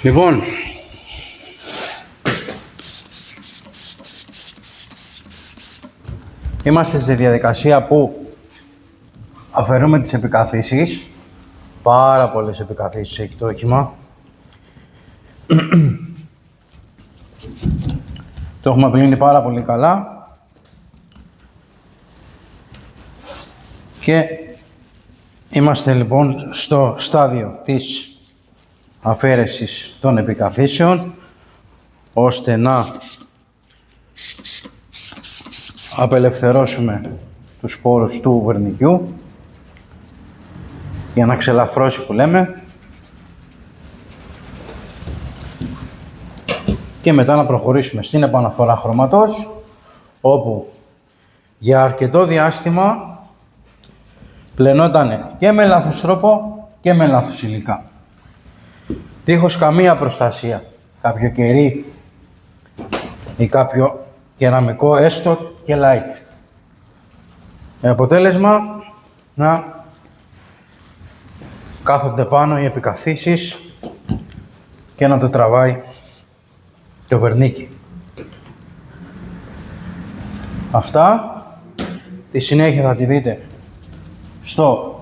Λοιπόν, είμαστε στη διαδικασία που αφαιρούμε τις επικαθίσεις. Πάρα πολλές επικαθίσεις έχει το όχημα. Το έχουμε πλύνει πάρα πολύ καλά. Και είμαστε λοιπόν στο στάδιο της αφαίρεσης των επικαθίσεων, ώστε να απελευθερώσουμε τους σπόρους του βερνικιού για να ξελαφρώσει που λέμε και μετά να προχωρήσουμε στην επαναφορά χρώματος, όπου για αρκετό διάστημα πλενόταν και με λάθος τρόπο και με λάθος υλικά. Δίχως καμία προστασία, κάποιο κερί ή κάποιο κεραμικό έστω και light. Με αποτέλεσμα να κάθονται πάνω οι επικαθίσεις και να το τραβάει το βερνίκι. Αυτά τη συνέχεια θα τη δείτε στο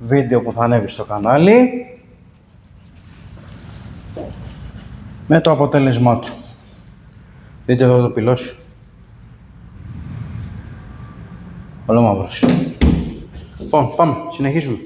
βίντεο που θα ανέβει στο κανάλι με το αποτέλεσμά του. Δείτε εδώ το πυλώσιο. Όλο μαύρος. Λοιπόν, πάμε, συνεχίζουμε.